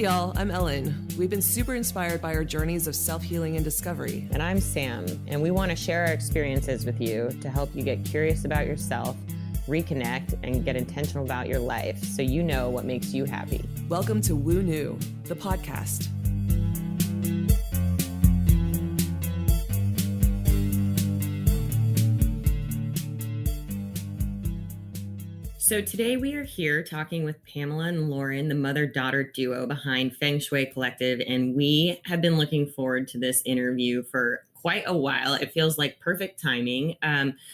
y'all, I'm Ellen. We've been super inspired by our journeys of self-healing and discovery. And I'm Sam, and we want to share our experiences with you to help you get curious about yourself, reconnect, and get intentional about your life so you know what makes you happy. Welcome to Woo New, the podcast. So today we are here talking with Pamela and Lauren, the mother-daughter duo behind Feng Shui Collective, and we have been looking forward to this interview for quite a while. It feels like perfect timing.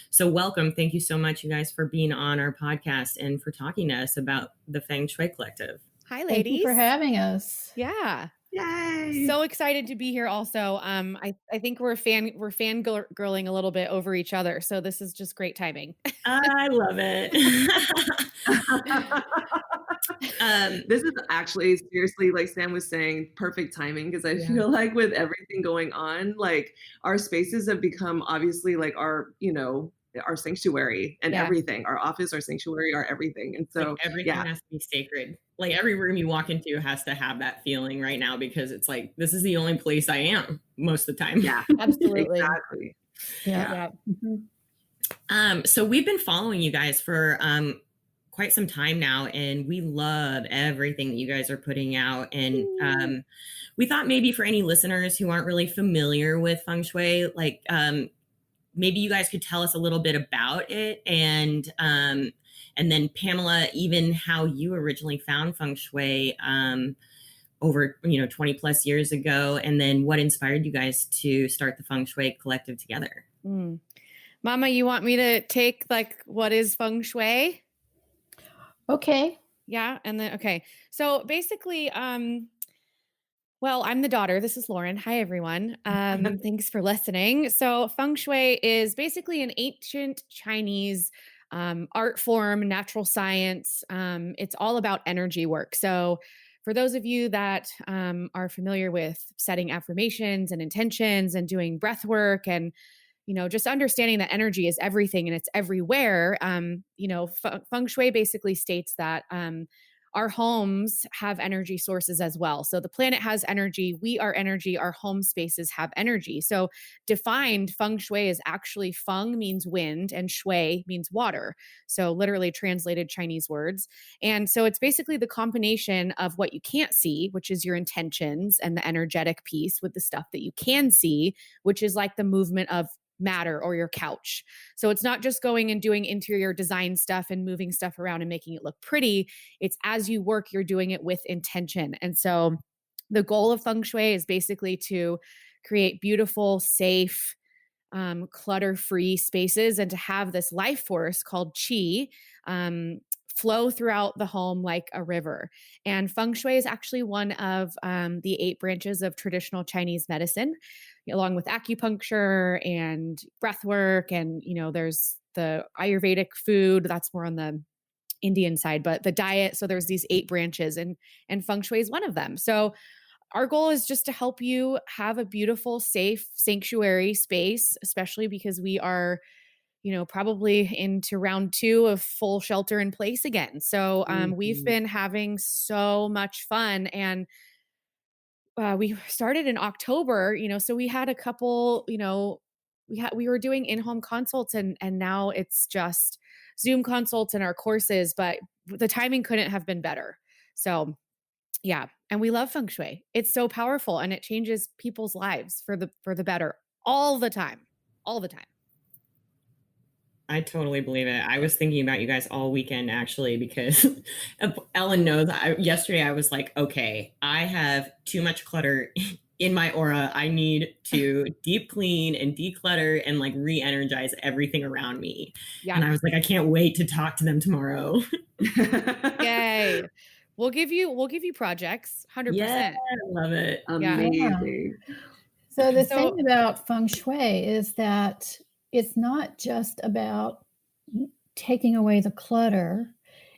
So welcome. Thank you so much, you guys, for being on our podcast and for talking to us about the Feng Shui Collective. Hi, ladies. Thank you for having us. Yeah. Yay! So excited to be here also. I think we're fangirling a little bit over each other. So this is just great timing. I love it. This is actually seriously, like Sam was saying, perfect timing, because I feel like with everything going on, like our spaces have become obviously like our sanctuary and everything, our office, our sanctuary, our everything. And so like everything has to be sacred. Like every room you walk into has to have that feeling right now, because it's like, this is the only place I am most of the time. Yeah, absolutely. Exactly. Yeah. Mm-hmm. So we've been following you guys for quite some time now, and we love everything that you guys are putting out. And we thought maybe for any listeners who aren't really familiar with Feng Shui, like maybe you guys could tell us a little bit about it, and then Pamela, even how you originally found Feng Shui over 20 plus years ago, and then what inspired you guys to start the Feng Shui Collective together. Mama, you want me to take what is Feng Shui? Okay. Yeah. And then, okay. So basically, well, I'm the daughter. This is Lauren. Hi, everyone. Thanks for listening. So Feng Shui is basically an ancient Chinese art form, natural science. It's all about energy work. So for those of you that are familiar with setting affirmations and intentions and doing breath work and just understanding that energy is everything and it's everywhere. Feng Shui basically states that our homes have energy sources as well. So the planet has energy. We are energy. Our home spaces have energy. So defined, Feng Shui is actually Feng means wind and Shui means water. So literally translated Chinese words. And so it's basically the combination of what you can't see, which is your intentions and the energetic piece, with the stuff that you can see, which is like the movement of matter or your couch. So it's not just going and doing interior design stuff and moving stuff around and making it look pretty. It's as you work, you're doing it with intention. And so the goal of Feng Shui is basically to create beautiful, safe, clutter-free spaces and to have this life force called qi flow throughout the home like a river. And Feng Shui is actually one of the 8 branches of traditional Chinese medicine, along with acupuncture and breath work. And, there's the Ayurvedic food that's more on the Indian side, but the diet. So there's these 8 branches and Feng Shui is one of them. So our goal is just to help you have a beautiful, safe sanctuary space, especially because we are probably into round 2 of full shelter in place again. So we've been having so much fun, and we started in October, so we had a couple, we were doing in-home consults and now it's just Zoom consults and our courses, but the timing couldn't have been better. So yeah. And we love Feng Shui. It's so powerful and it changes people's lives for the better all the time. I totally believe it. I was thinking about you guys all weekend, actually, because Ellen knows yesterday I was like, okay, I have too much clutter in my aura. I need to deep clean and declutter and re-energize everything around me. Yeah. And I was like, I can't wait to talk to them tomorrow. Yay. We'll give you projects. 100%. Yeah, I love it. Amazing. Yeah. So the thing about Feng Shui is that it's not just about taking away the clutter.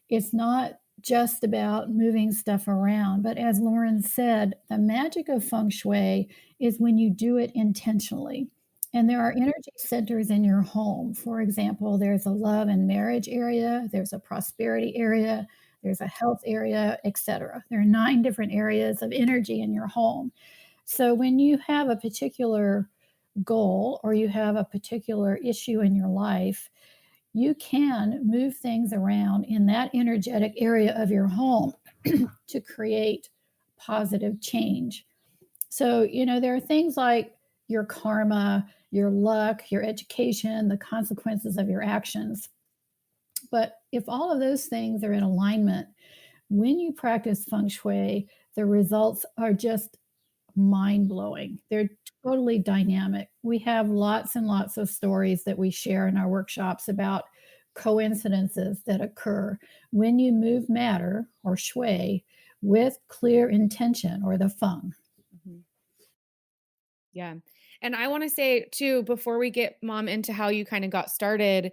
It's not just about moving stuff around. But as Lauren said, the magic of Feng Shui is when you do it intentionally. And there are energy centers in your home. For example, there's a love and marriage area. There's a prosperity area. there's a health area, etc. There are 9 different areas of energy in your home. So when you have a particular goal or you have a particular issue in your life, you can move things around in that energetic area of your home to create positive change. So, there are things like your karma, your luck, your education, the consequences of your actions. But if all of those things are in alignment, when you practice Feng Shui, the results are just mind-blowing. They're totally dynamic. We have lots and lots of stories that we share in our workshops about coincidences that occur when you move matter or Shui with clear intention, or the Feng. Yeah. And I want to say too, before we get Mom into how you kind of got started,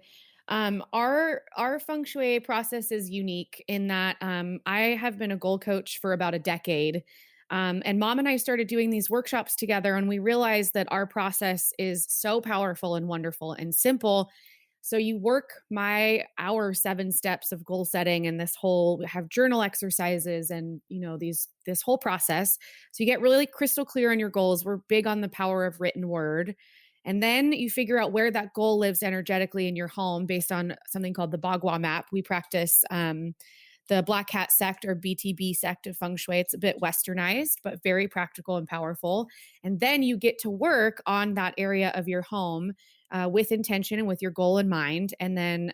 our Feng Shui process is unique in that I have been a goal coach for about a decade. And Mom and I started doing these workshops together, and we realized that our process is so powerful and wonderful and simple. So you work our 7 steps of goal setting, and have journal exercises and, this whole process. So you get really crystal clear on your goals. We're big on the power of written word. And then you figure out where that goal lives energetically in your home based on something called the Bagua map. We practice the Black Hat sect or BTB sect of Feng Shui. It's a bit westernized, but very practical and powerful. And then you get to work on that area of your home with intention and with your goal in mind. And then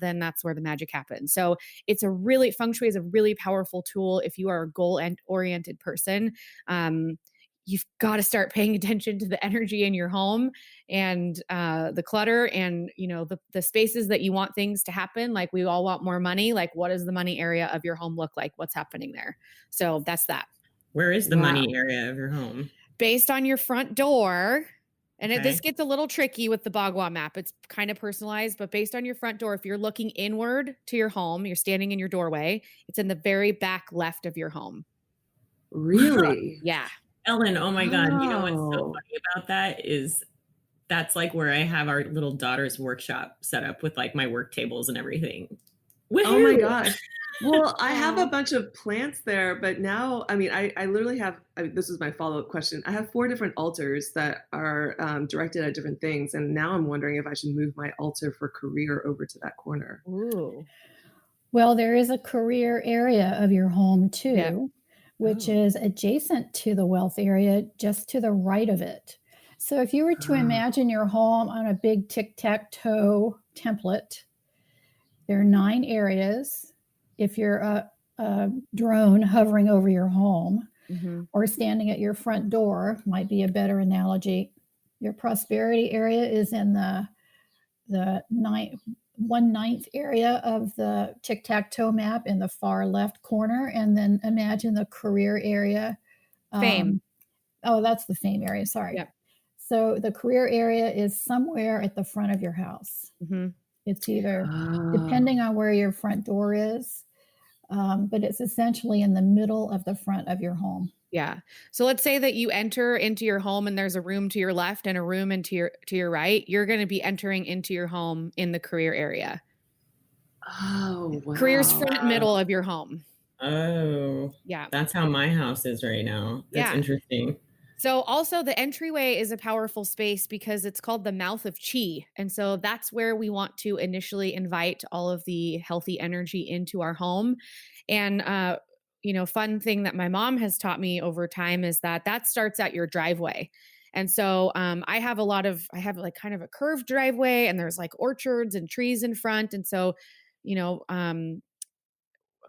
that's where the magic happens. So Feng Shui is a really powerful tool if you are a goal-oriented person. You've got to start paying attention to the energy in your home and the clutter and, the spaces that you want things to happen. Like we all want more money. Like what does the money area of your home look like? What's happening there? So that's that. Where is the money area of your home? Based on your front door. And this gets a little tricky with the Bagua map. It's kind of personalized, but based on your front door, if you're looking inward to your home, you're standing in your doorway, it's in the very back left of your home. Really? Yeah. Ellen, oh my God. You know what's so funny about that is that's like where I have our little daughter's workshop set up with like my work tables and everything. Woo-hoo! Oh my gosh. Well, I have a bunch of plants there, but now, I literally have, this is my follow-up question. I have 4 different altars that are directed at different things. And now I'm wondering if I should move my altar for career over to that corner. Ooh. Well, there is a career area of your home too, which is adjacent to the wealth area, just to the right of it. So if you were to imagine your home on a big tic-tac-toe template, there are 9 areas. If you're a drone hovering over your home or standing at your front door, might be a better analogy. Your prosperity area is in the 1/9 area of the tic-tac-toe map in the far left corner. And then imagine the career area. Fame. That's the fame area. Sorry. Yep. So the career area is somewhere at the front of your house. It's either, depending on where your front door is, but it's essentially in the middle of the front of your home. Yeah. So let's say that you enter into your home and there's a room to your left and a room to your right. You're going to be entering into your home in the career area. Oh, wow. Career's front middle of your home. Oh, yeah. That's how my house is right now. That's interesting. So also the entryway is a powerful space because it's called the mouth of Qi. And so that's where we want to initially invite all of the healthy energy into our home. And, fun thing that my mom has taught me over time is that starts at your driveway. And so I have like kind of a curved driveway and there's like orchards and trees in front. And so,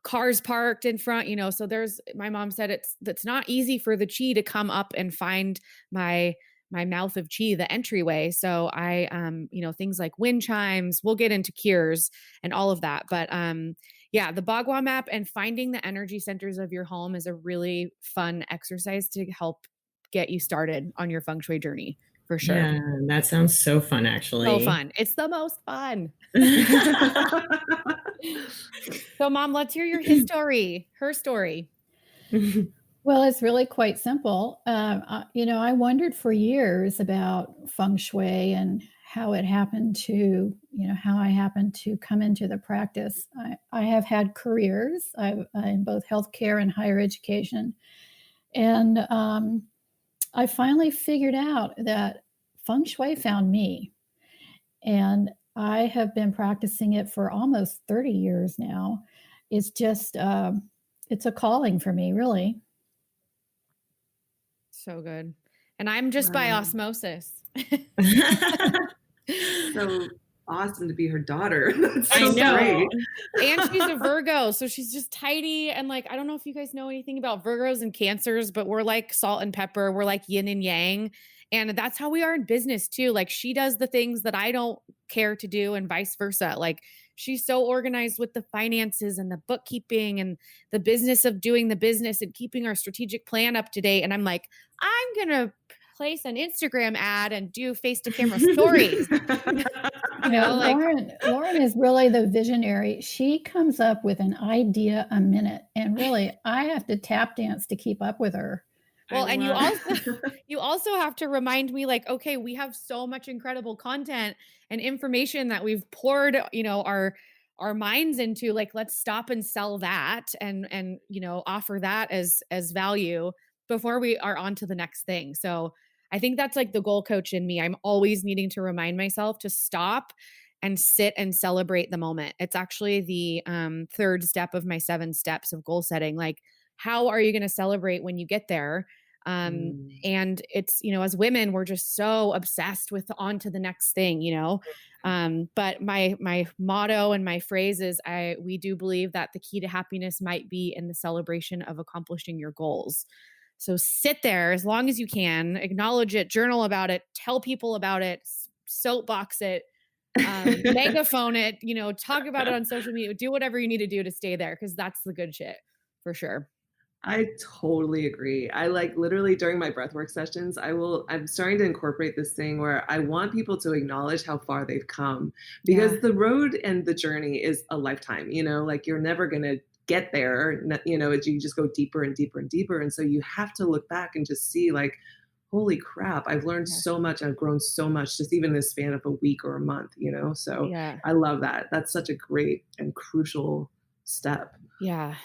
cars parked in front, so my mom said that's not easy for the Qi to come up and find my mouth of Qi, the entryway. So I, things like wind chimes, we'll get into cures and all of that. But the Bagua map and finding the energy centers of your home is a really fun exercise to help get you started on your Feng Shui journey. For sure. Yeah, that sounds so fun, actually. So fun. It's the most fun. So, Mom, let's hear her story. Well, it's really quite simple. I wondered for years about Feng Shui and how it happened to how I happened to come into the practice. I have had careers in both healthcare and higher education. And I finally figured out that Feng Shui found me. And I have been practicing it for almost 30 years now. It's just, it's a calling for me, really. So good. And I'm just by osmosis. So awesome to be her daughter. That's I so know. great. And she's a Virgo, so she's just tidy. And like, I don't know if you guys know anything about Virgos and Cancers, but we're like salt and pepper. We're like yin and yang. And that's how we are in business too. Like she does the things that I don't care to do and vice versa. Like she's so organized with the finances and the bookkeeping and the business of doing the business and keeping our strategic plan up to date. And I'm like, I'm going to place an Instagram ad and do face to camera stories. Lauren is really the visionary. She comes up with an idea a minute, and really I have to tap dance to keep up with her. Well, and you also have to remind me, like, okay, we have so much incredible content and information that we've poured, our minds into. Like, let's stop and sell that and offer that as value before we are on to the next thing. So I think that's like the goal coach in me. I'm always needing to remind myself to stop and sit and celebrate the moment. It's actually the third step of my 7 steps of goal setting. Like, how are you going to celebrate when you get there? And it's, as women, we're just so obsessed with on to the next thing, but my motto and my phrase is we do believe that the key to happiness might be in the celebration of accomplishing your goals. So sit there as long as you can, acknowledge it, journal about it, tell people about it, soapbox it, megaphone it, talk about it on social media, do whatever you need to do to stay there. Cause that's the good shit for sure. I totally agree. I literally during my breathwork sessions, I'm starting to incorporate this thing where I want people to acknowledge how far they've come, because the road and the journey is a lifetime, you're never going to get there, you just go deeper and deeper and deeper. And so you have to look back and just see holy crap, I've learned so much. I've grown so much just even this span of a week or a month, so I love that. That's such a great and crucial step. Yeah.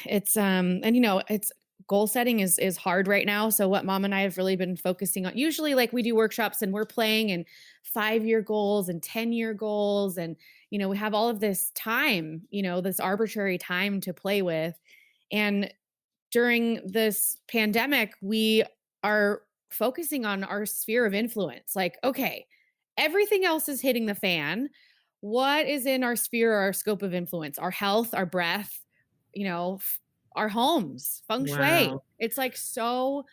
It's, and it's goal setting is hard right now. So what Mom and I have really been focusing on, usually we do workshops and we're playing in 5-year goals and 10-year goals. And, we have all of this time, this arbitrary time to play with. And during this pandemic, we are focusing on our sphere of influence. Like, okay, everything else is hitting the fan. What is in our sphere, our scope of influence? Our health, our breath, our homes, Feng Shui. Wow. It's so,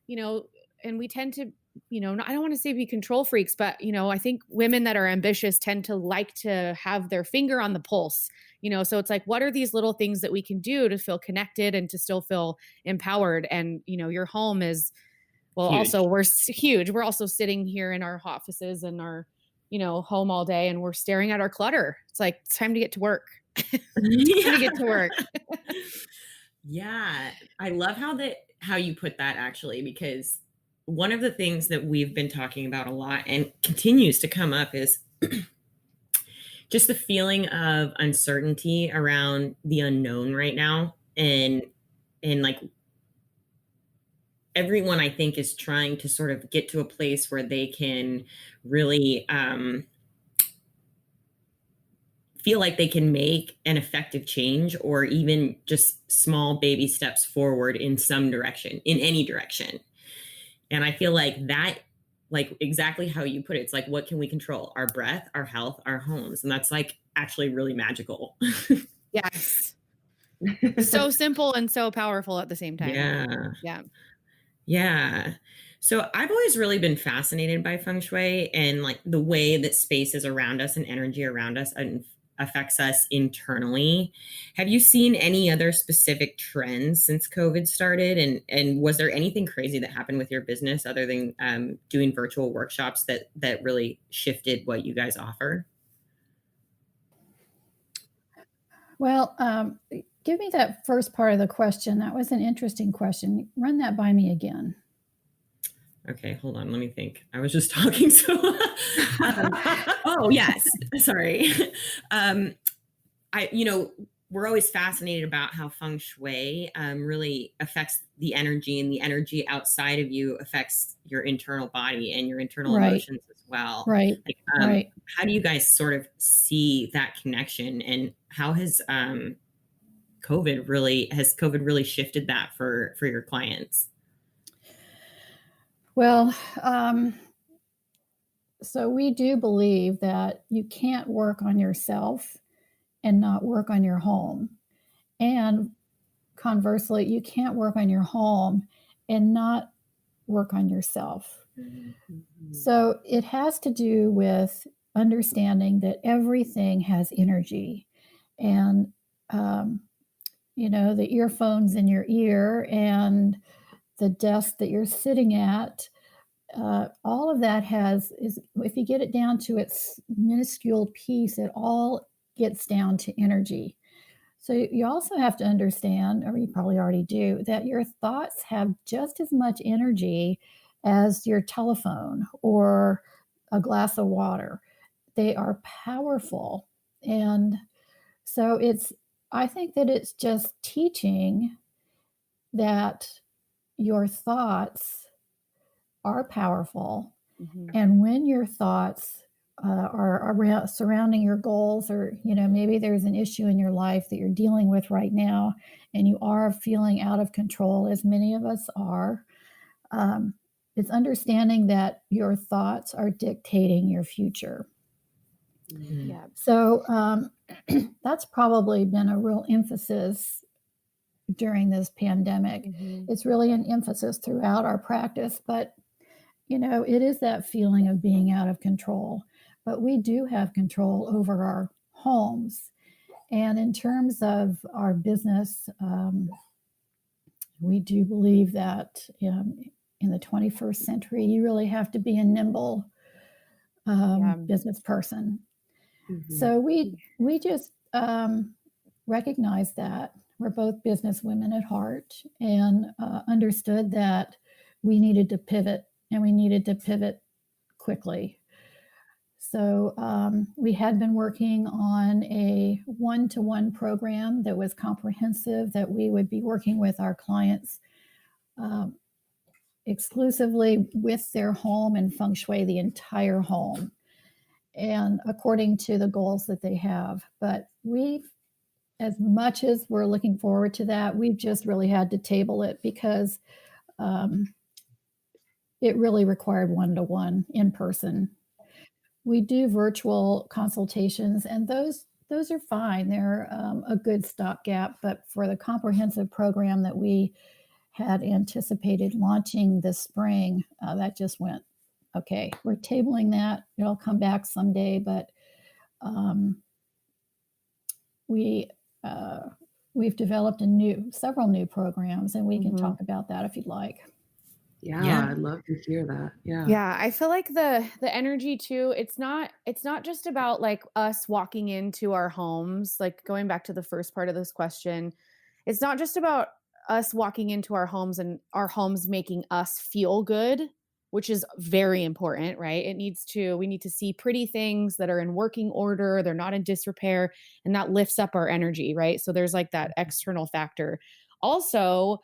and we tend to, I don't want to say be control freaks, but, I think women that are ambitious tend to like to have their finger on the pulse, so it's what are these little things that we can do to feel connected and to still feel empowered? And, your home is, well, huge. Also we're huge. We're also sitting here in our offices and our, home all day, and we're staring at our clutter. It's time to get to work. To get to work. Yeah. I love how you put that, actually, because one of the things that we've been talking about a lot and continues to come up is just the feeling of uncertainty around the unknown right now. And everyone, I think, is trying to sort of get to a place where they can really feel like they can make an effective change, or even just small baby steps forward in some direction, in any direction. And I feel like that, exactly how you put it, it's what can we control? Our breath, our health, our homes. And that's actually really magical. Yes. So simple and so powerful at the same time. Yeah. Yeah. So I've always really been fascinated by Feng Shui and the way that space is around us and energy around us and affects us internally. Have you seen any other specific trends since COVID started? And was there anything crazy that happened with your business other than doing virtual workshops that really shifted what you guys offer? Well, give me that first part of the question. That was an interesting question. Run that by me again. Okay, hold on. Let me think. I was just talking. So, oh yes, sorry. We're always fascinated about how Feng Shui really affects the energy, and the energy outside of you affects your internal body and your internal emotions as well. Right. Like, Right. How do you guys sort of see that connection, and how has COVID really shifted that for your clients? Well, so we do believe that you can't work on yourself and not work on your home. And conversely, you can't work on your home and not work on yourself. Mm-hmm. So it has to do with understanding that everything has energy. And, the earphones in your ear and the desk that you're sitting at, all of that is, if you get it down to its minuscule piece, it all gets down to energy. So you also have to understand, or you probably already do, that your thoughts have just as much energy as your telephone or a glass of water. They are powerful. And so I think that it's just teaching that your thoughts are powerful. Mm-hmm. And when your thoughts are around surrounding your goals, or maybe there's an issue in your life that you're dealing with right now, and you are feeling out of control, as many of us are, it's understanding that your thoughts are dictating your future. Mm-hmm. Yeah. So that's probably been a real emphasis during this pandemic. Mm-hmm. It's really an emphasis throughout our practice, but it is that feeling of being out of control. But we do have control over our homes. And in terms of our business, we do believe that in the 21st century, you really have to be a nimble business person. Mm-hmm. So we just recognized that we're both business women at heart, and understood that we needed to pivot, and we needed to pivot quickly. So we had been working on a one-to-one program that was comprehensive, that we would be working with our clients exclusively with their home and Feng Shui the entire home, and according to the goals that they have. But as much as we're looking forward to that, we've just really had to table it, because it really required one-to-one in person. We do virtual consultations, and those are fine. They're a good stopgap. But for the comprehensive program that we had anticipated launching this spring, that just went, okay, we're tabling that. It'll come back someday, but we've developed several new programs, and we can talk about that if you'd like. Yeah, I'd love to hear that. Yeah, I feel like the energy too, it's not just about like us walking into our homes, like going back to the first part of this question, it's not just about us walking into our homes and our homes making us feel good, which is very important, right? We need to see pretty things that are in working order, they're not in disrepair, and that lifts up our energy, right? So there's like that external factor. Also,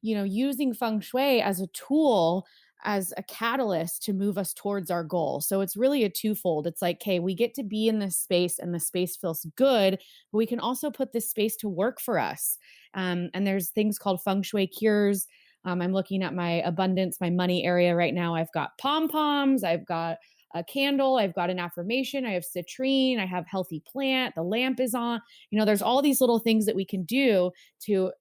using Feng Shui as a tool, as a catalyst to move us towards our goal. So it's really a twofold. It's like, hey, we get to be in this space and the space feels good, but we can also put this space to work for us. And there's things called Feng Shui cures. I'm looking at my abundance, my money area right now. I've got pom-poms, I've got a candle, I've got an affirmation, I have citrine, I have healthy plant, the lamp is on. There's all these little things that we can do to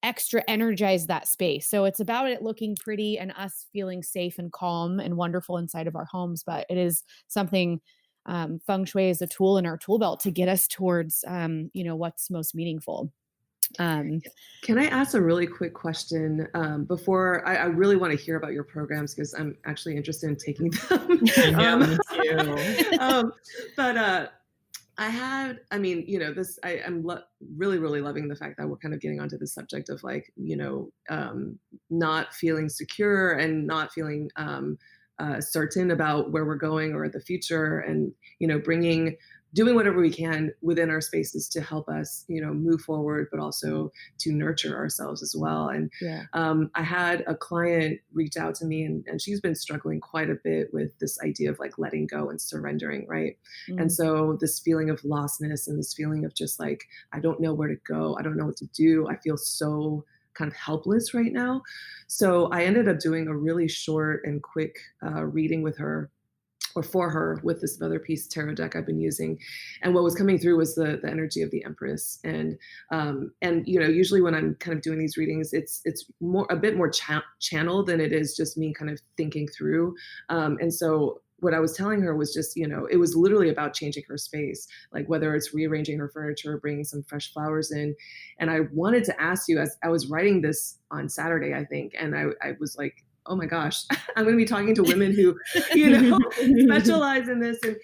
extra energize that space. So it's about it looking pretty and us feeling safe and calm and wonderful inside of our homes. But it is something, Feng Shui is a tool in our tool belt to get us towards, what's most meaningful. Can I ask a really quick question before I really want to hear about your programs, because I'm actually interested in taking them. Me too. But I mean, I'm really, really loving the fact that we're kind of getting onto the subject of like, not feeling secure and not feeling certain about where we're going or the future, and, doing whatever we can within our spaces to help us, move forward, but also to nurture ourselves as well. And Yeah. I had a client reach out to me, and she's been struggling quite a bit with this idea of like letting go and surrendering, right? And so this feeling of lostness and this feeling of just like, I don't know where to go. I don't know what to do. I feel so kind of helpless right now. So I ended up doing a really short and quick reading with her, or for her, with this Other Peace tarot deck I've been using. And what was coming through was the energy of the Empress. And usually when I'm kind of doing these readings, it's a bit more channeled than it is just me kind of thinking through. And so what I was telling her was just, it was literally about changing her space, like whether it's rearranging her furniture, bringing some fresh flowers in. And I wanted to ask you, as I was writing this on Saturday, I think, and I was like, oh my gosh, I'm going to be talking to women who, specialize in this. And,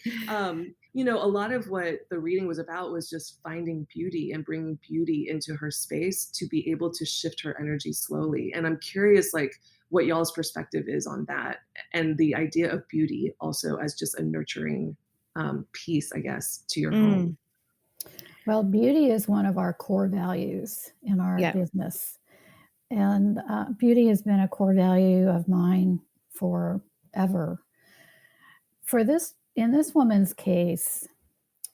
a lot of what the reading was about was just finding beauty and bringing beauty into her space to be able to shift her energy slowly. And I'm curious, like, what y'all's perspective is on that, and the idea of beauty also as just a nurturing piece, I guess, to your home. Well, beauty is one of our core values in our business. And beauty has been a core value of mine forever. In this woman's case,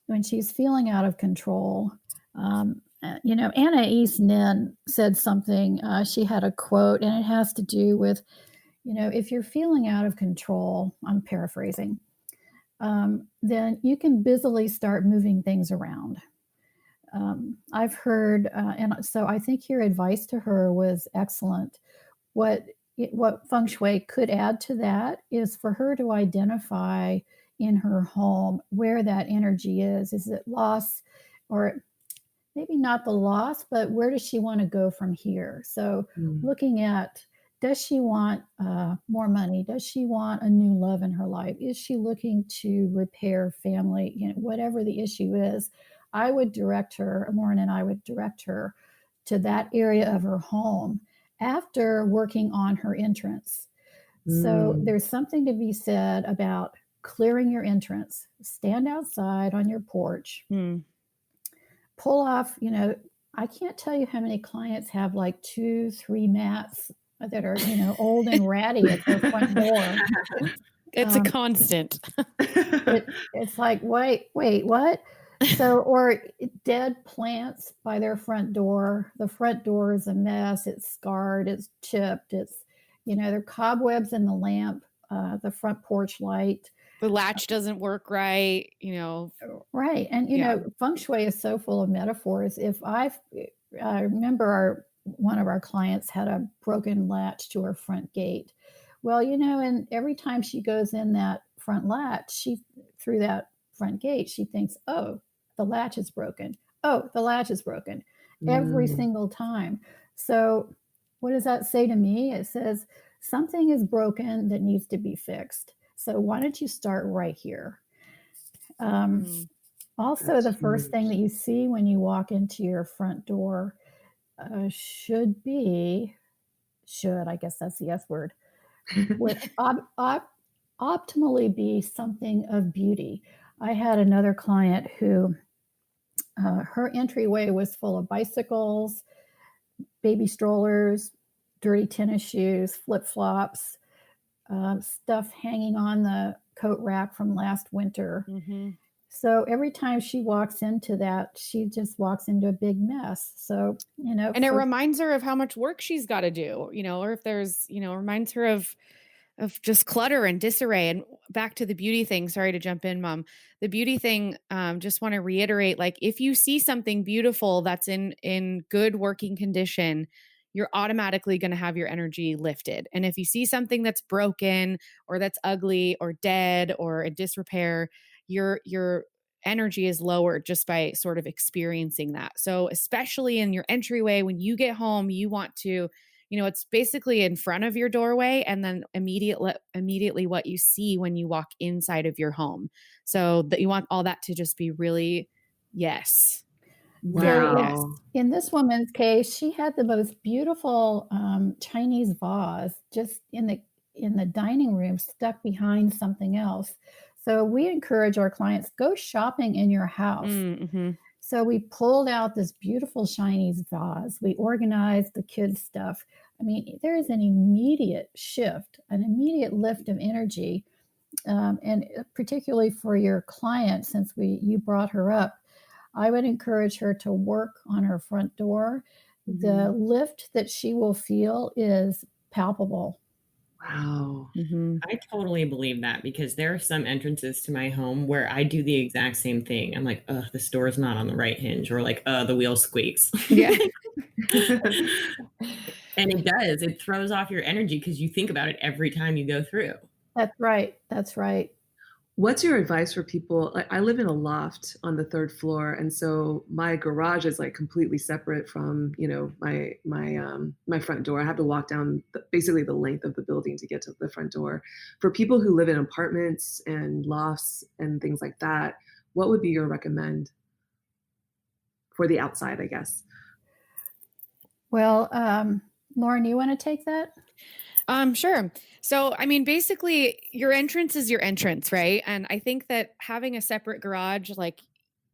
when she's feeling out of control, Anais Nin said something. She had a quote, and it has to do with, if you're feeling out of control, I'm paraphrasing, then you can busily start moving things around. I've heard, and so I think your advice to her was excellent. What Feng Shui could add to that is for her to identify in her home where that energy is. Is it loss, or maybe not the loss, but where does she want to go from here? So looking at, does she want more money? Does she want a new love in her life? Is she looking to repair family? Whatever the issue is, Lauren and I would direct her to that area of her home after working on her entrance. So there's something to be said about clearing your entrance. Stand outside on your porch, pull off, I can't tell you how many clients have like 2-3 mats that are, old and ratty at their front door. It's a constant. It's like, wait, what? So, or dead plants by their front door. The front door is a mess. It's scarred. It's chipped. It's, there are cobwebs in the lamp, the front porch light. The latch doesn't work right, Right. And, Feng Shui is so full of metaphors. I remember one of our clients had a broken latch to her front gate. Well, and every time she goes in that front latch, through that front gate, she thinks, oh, the latch is broken. Oh, the latch is broken every single time. So what does that say to me? It says something is broken that needs to be fixed. So why don't you start right here? Also, the first thing that you see when you walk into your front door I guess that's the S word, would optimally be something of beauty. I had another client who her entryway was full of bicycles, baby strollers, dirty tennis shoes, flip-flops, stuff hanging on the coat rack from last winter. So every time she walks into that, she just walks into a big mess. So, and it reminds her of how much work she's got to do, or if there's, reminds her of just clutter and disarray. And back to the beauty thing. Sorry to jump in, Mom. The beauty thing, just want to reiterate, like if you see something beautiful that's in good working condition, you're automatically going to have your energy lifted. And if you see something that's broken or that's ugly or dead or in disrepair, your energy is lowered just by sort of experiencing that. So especially in your entryway, when you get home, you want to, it's basically in front of your doorway and then immediately what you see when you walk inside of your home. So that you want all that to just be really, yes. Wow. Yes. In this woman's case, she had the most beautiful Chinese vase just in the dining room, stuck behind something else. So we encourage our clients, go shopping in your house. Mm-hmm. So we pulled out this beautiful Chinese vase. We organized the kids' stuff. I mean, there is an immediate shift, an immediate lift of energy, and particularly for your client, since you brought her up, I would encourage her to work on her front door. Mm-hmm. The lift that she will feel is palpable. Wow. Mm-hmm. I totally believe that, because there are some entrances to my home where I do the exact same thing. I'm like, this door is not on the right hinge, or like, the wheel squeaks. Yeah. And it does. It throws off your energy because you think about it every time you go through. That's right. That's right. What's your advice for people? I live in a loft on the 3rd floor, and so my garage is like completely separate from, my front door. I have to walk down basically the length of the building to get to the front door. For people who live in apartments and lofts and things like that, what would be your recommend for the outside, I guess? Well, Lauren, you want to take that? Sure. So, I mean, basically your entrance is your entrance, right? And I think that having a separate garage, like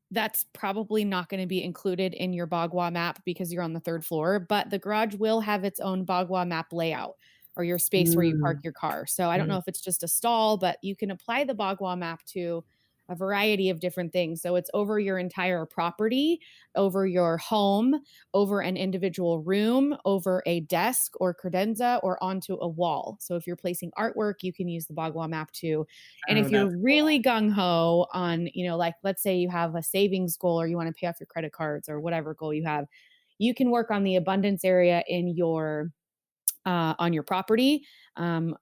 that's probably not going to be included in your Bagua map because you're on the 3rd floor, but the garage will have its own Bagua map layout, or your space where you park your car. So I don't know if it's just a stall, but you can apply the Bagua map to a variety of different things. So it's over your entire property, over your home, over an individual room, over a desk or credenza, or onto a wall. So if you're placing artwork, you can use the Bagua map too. And if you're really gung-ho on, like let's say you have a savings goal, or you want to pay off your credit cards, or whatever goal you have, you can work on the abundance area in your on your property, on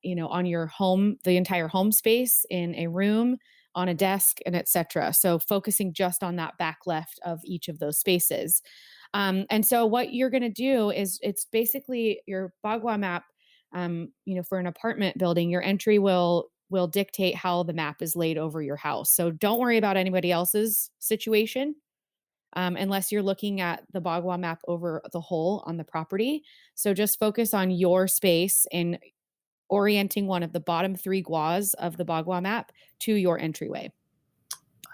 your home, the entire home space, in a room, on a desk, and etc. So focusing just on that back left of each of those spaces. And so what you're going to do is, it's basically your Bagua map, for an apartment building, your entry will dictate how the map is laid over your house. So don't worry about anybody else's situation. Unless you're looking at the Bagua map over the whole on the property. So just focus on your space and orienting one of the bottom 3 guas of the Bagua map to your entryway.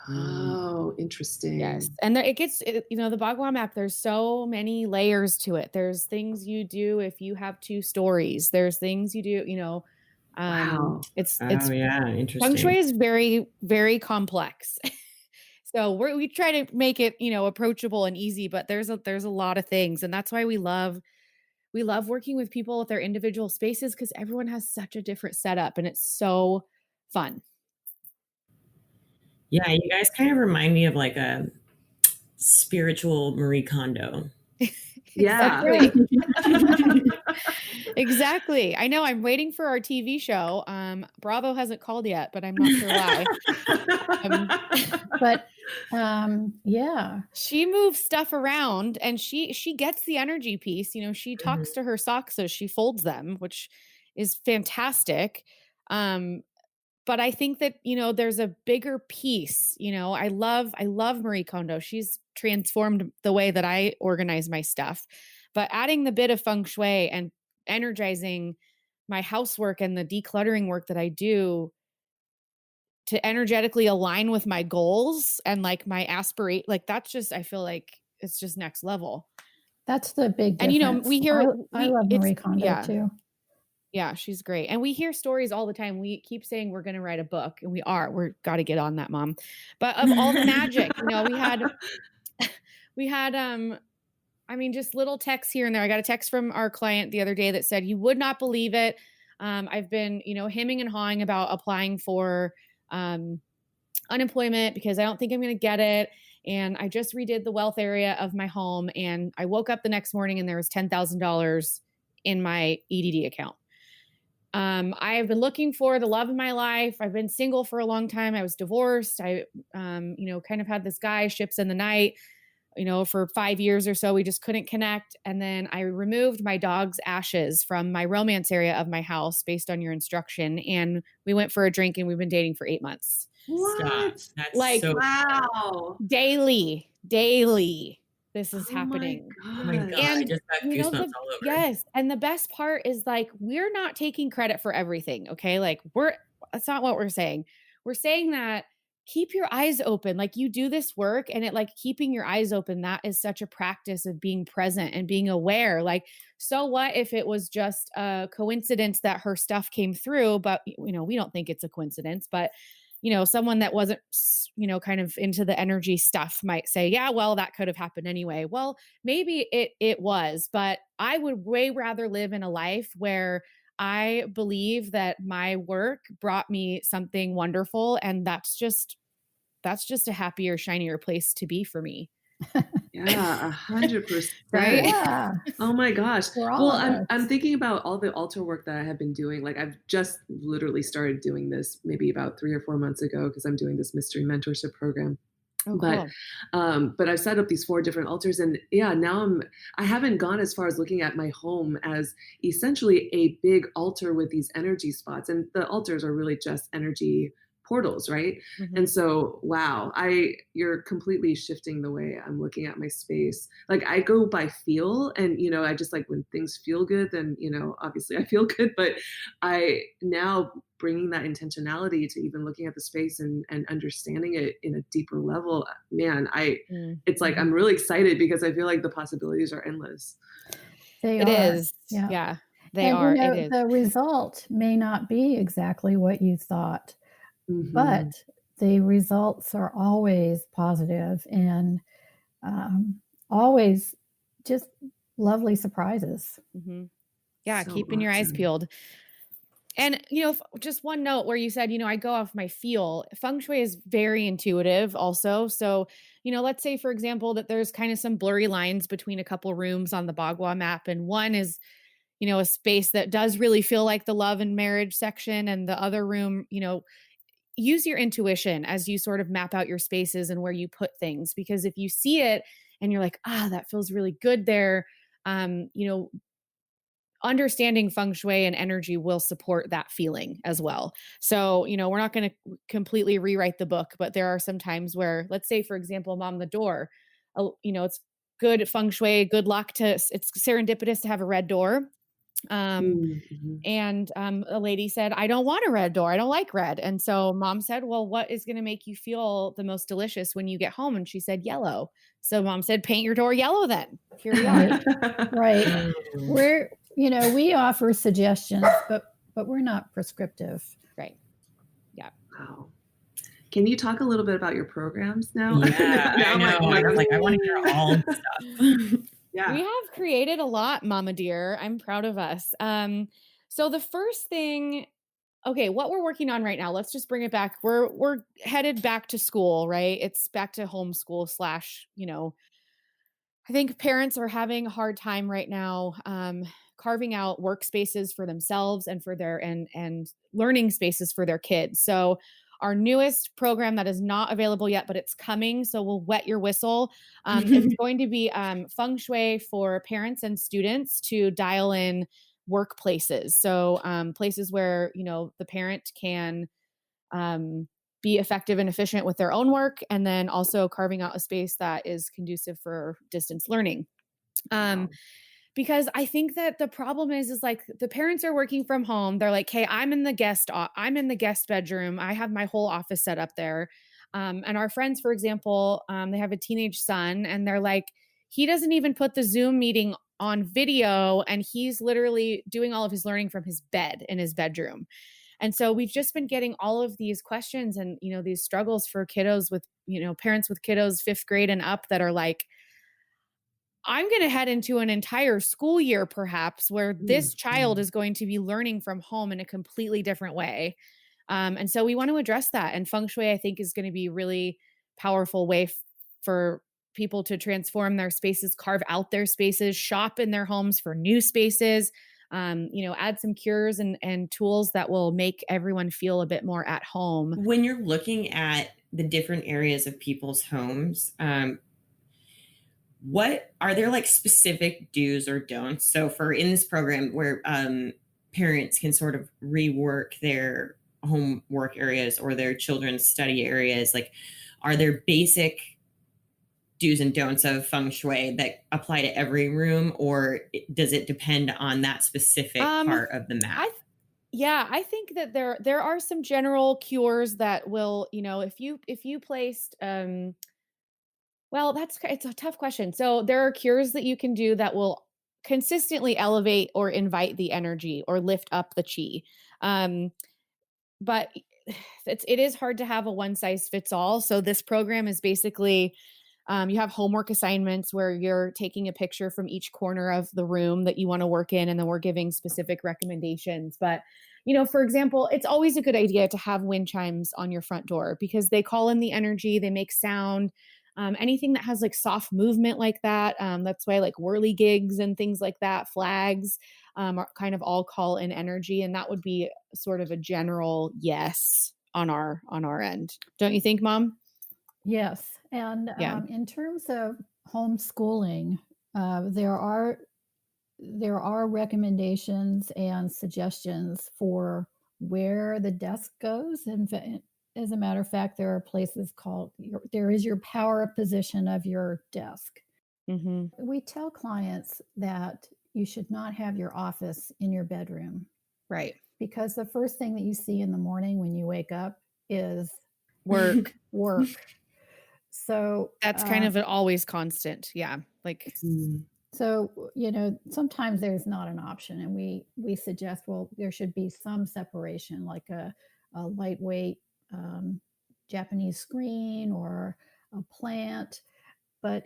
Oh, interesting. Yes. And it gets, the Bagua map, there's so many layers to it. There's things you do if you have 2 stories. There's things you do, Wow. It's interesting. Feng Shui is very, very complex. So we try to make it, approachable and easy, but there's a lot of things. And that's why we love working with people with their individual spaces, because everyone has such a different setup and it's so fun. Yeah. You guys kind of remind me of like a spiritual Marie Kondo. Yeah. Exactly. I know. I'm waiting for our TV show. Bravo hasn't called yet, but I'm not sure why. Yeah, she moves stuff around, and she gets the energy piece. She talks to her socks as she folds them, which is fantastic. But I think that, there's a bigger piece. I love Marie Kondo. She's transformed the way that I organize my stuff, but adding the bit of Feng Shui and energizing my housework and the decluttering work that I do to energetically align with my goals and like my aspirate, like that's just, I feel like it's just next level. That's the big difference. And we hear, I love Marie Kondo too. Yeah, she's great. And we hear stories all the time. We keep saying we're going to write a book, and we're got to get on that, Mom. But of all the magic, we had, just little texts here and there. I got a text from our client the other day that said, "You would not believe it. I've been, hemming and hawing about applying for unemployment because I don't think I'm going to get it. And I just redid the wealth area of my home. And I woke up the next morning and there was $10,000 in my EDD account. I have been looking for the love of my life. I've been single for a long time. I was divorced. I, kind of had this guy, ships in the night. for 5 years or so, we just couldn't connect. And then I removed my dog's ashes from my romance area of my house based on your instruction. And we went for a drink and we've been dating for 8 months. Stop. That's like so wow. Daily. This is happening. Oh my God. And I just got goosebumps all over. Yes. And the best part is like, we're not taking credit for everything. Okay. Like that's not what we're saying. We're saying that keep your eyes open. Like you do this work and it like keeping your eyes open. That is such a practice of being present and being aware. Like, so what if it was just a coincidence that her stuff came through, but we don't think it's a coincidence, but someone that wasn't, kind of into the energy stuff might say, yeah, well, that could have happened anyway. Well, maybe it was, but I would way rather live in a life where I believe that my work brought me something wonderful. And that's just a happier, shinier place to be for me. Yeah, 100%. Right? Yeah. Oh my gosh. Well, I'm thinking about all the altar work that I have been doing. Like I've just literally started doing this maybe about 3 or 4 months ago because I'm doing this mystery mentorship program. Oh, cool. But I've set up these 4 different altars, and yeah, now I haven't gone as far as looking at my home as essentially a big altar with these energy spots, and the altars are really just energy portals, right? Mm-hmm. And so, wow, you're completely shifting the way I'm looking at my space. Like I go by feel, and I just like when things feel good, then obviously I feel good. But I now bringing that intentionality to even looking at the space and understanding it in a deeper level, man, it's like I'm really excited because I feel like the possibilities are endless. It is. Yeah, they are. It is. The result may not be exactly what you thought. Mm-hmm. But the results are always positive and always just lovely surprises. Mm-hmm. Yeah, So keeping your eyes peeled. And, just one note where you said, I go off my feel. Feng Shui is very intuitive also. So, let's say, for example, that there's kind of some blurry lines between a couple rooms on the Bagua map. And one is, a space that does really feel like the love and marriage section. And the other room, use your intuition as you sort of map out your spaces and where you put things. Because if you see it and you're like, that feels really good there, understanding feng shui and energy will support that feeling as well. So, we're not going to completely rewrite the book, but there are some times where, let's say, for example, mom, the door, it's good feng shui, good luck it's serendipitous to have a red door. And a lady said, I don't want a red door. I don't like red. And so mom said, well, what is going to make you feel the most delicious when you get home? And she said, yellow. So mom said, paint your door yellow then. Here we are. Right. We offer suggestions, but we're not prescriptive. Right. Yeah. Wow. Can you talk a little bit about your programs now? Yeah, I know. I want to hear all the stuff. Yeah. We have created a lot, Mama dear. I'm proud of us. So the first thing, what we're working on right now, let's just bring it back. We're headed back to school, right? It's back to homeschool / I think parents are having a hard time right now, carving out workspaces for themselves and for and learning spaces for their kids. So our newest program that is not available yet, but it's coming, so we'll wet your whistle. It's going to be feng shui for parents and students to dial in workplaces. So places where, the parent can be effective and efficient with their own work, and then also carving out a space that is conducive for distance learning. Wow. Because I think that the problem is like the parents are working from home. They're like, hey, I'm in the guest bedroom. I have my whole office set up there. And our friends, for example, they have a teenage son, and they're like, he doesn't even put the Zoom meeting on video, and he's literally doing all of his learning from his bed in his bedroom. And so we've just been getting all of these questions and, these struggles for kiddos with, parents with kiddos 5th grade and up that are like, I'm going to head into an entire school year, perhaps, where this child is going to be learning from home in a completely different way. And so we want to address that. And feng shui, I think, is going to be a really powerful way for people to transform their spaces, carve out their spaces, shop in their homes for new spaces, add some cures and tools that will make everyone feel a bit more at home. When you're looking at the different areas of people's homes, what are there like specific do's or don'ts? So for in this program where parents can sort of rework their homework areas or their children's study areas, like are there basic do's and don'ts of feng shui that apply to every room, or does it depend on that specific part of the map? I think that there are some general cures that will, if you placed well, it's a tough question. So there are cures that you can do that will consistently elevate or invite the energy or lift up the chi. But it is hard to have a one size fits all. So this program is basically you have homework assignments where you're taking a picture from each corner of the room that you want to work in, and then we're giving specific recommendations. But, for example, it's always a good idea to have wind chimes on your front door because they call in the energy, they make sound. Anything that has like soft movement like that. That's why like whirligigs and things like that, flags are kind of all call in energy. And that would be sort of a general yes on our end. Don't you think, Mom? Yes. And in terms of homeschooling, there are recommendations and suggestions for where the desk goes. And as a matter of fact, there are places there is your power position of your desk. Mm-hmm. We tell clients that you should not have your office in your bedroom. Right. Because the first thing that you see in the morning when you wake up is work. So that's kind of an always constant. Yeah. Like, so, sometimes there's not an option, and we suggest, well, there should be some separation, like a lightweight Japanese screen or a plant. But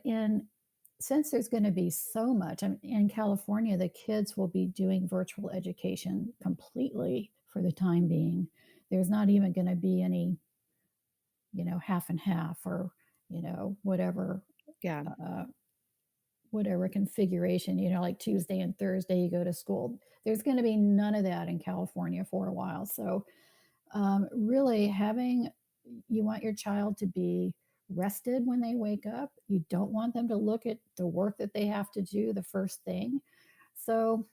since there's going to be so much, in California, the kids will be doing virtual education completely for the time being. There's not even going to be any, half and half or, whatever. Yeah. Whatever configuration, like Tuesday and Thursday you go to school. There's going to be none of that in California for a while. So really you want your child to be rested when they wake up. You don't want them to look at the work that they have to do the first thing. So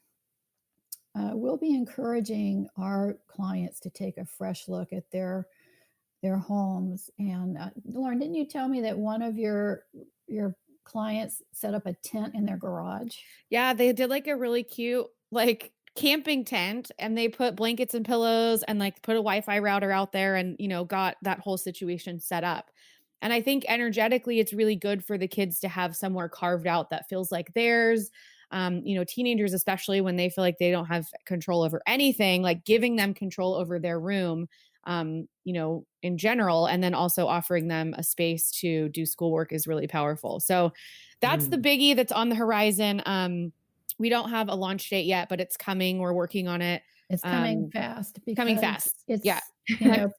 we'll be encouraging our clients to take a fresh look at their homes. And Lauren, didn't you tell me that one of your clients set up a tent in their garage? Yeah, they did like a really cute like camping tent, and they put blankets and pillows and like put a Wi-Fi router out there and, got that whole situation set up. And I think energetically, it's really good for the kids to have somewhere carved out that feels like theirs. Teenagers, especially when they feel like they don't have control over anything, like giving them control over their room, in general, and then also offering them a space to do schoolwork is really powerful. So that's the biggie that's on the horizon. We don't have a launch date yet, but it's coming. We're working on it. It's coming fast. It's,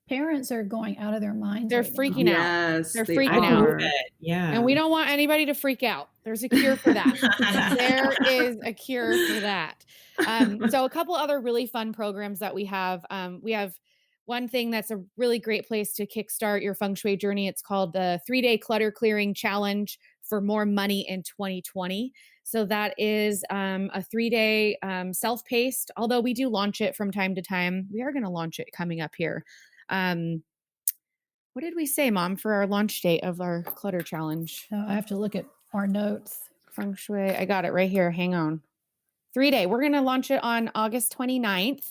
parents are going out of their minds. They're freaking out. Yes, they're freaking out. Yeah. And we don't want anybody to freak out. There's a cure for that. There is a cure for that. So a couple other really fun programs that we have. We have one thing that's a really great place to kickstart your feng shui journey. It's called the 3-day clutter clearing challenge for more money in 2020. So that is a 3-day self-paced, although we do launch it from time to time. We are going to launch it coming up here. What did we say, Mom, for our launch date of our clutter challenge? Oh, I have to look at our notes. Feng shui. I got it right here. Hang on. 3-day. We're going to launch it on August 29th.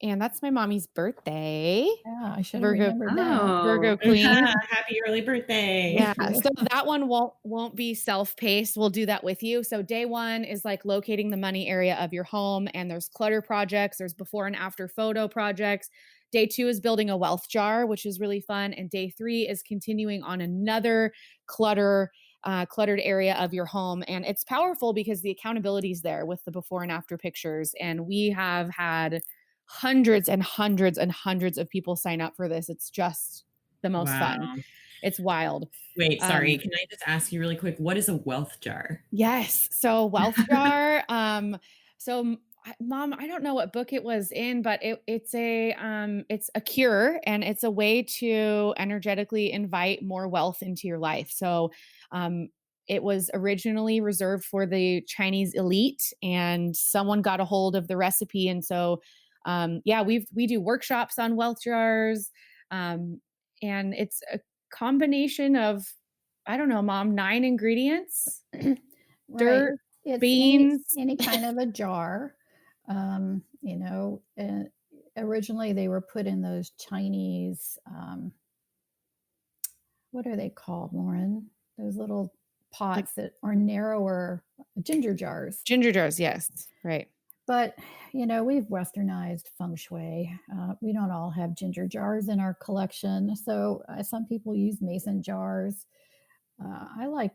And that's my mommy's birthday. Yeah, I should have remembered that. Virgo queen. Happy early birthday. Yeah. So that one won't be self-paced. We'll do that with you. So day 1 is like locating the money area of your home, and there's clutter projects. There's before and after photo projects. Day 2 is building a wealth jar, which is really fun. And day 3 is continuing on another cluttered area of your home. And it's powerful because the accountability is there with the before and after pictures. And we have had hundreds and hundreds and hundreds of people sign up for this. It's just the most fun. It's wild. Wait, sorry. Can I just ask you really quick? What is a wealth jar? Yes. So wealth jar. So Mom, I don't know what book it was in, but it's a cure, and it's a way to energetically invite more wealth into your life. So, it was originally reserved for the Chinese elite, and someone got a hold of the recipe. And so, yeah, we do workshops on wealth jars. And it's a combination of, I don't know, Mom, 9 ingredients, Right. dirt, It's beans. any kind of a jar. You know, originally they were put in those Chinese, what are they called, Lauren? Those little pots that are narrower, ginger jars. Ginger jars, yes. Right. But, you know, we've westernized feng shui. We don't all have ginger jars in our collection. So some people use mason jars. I like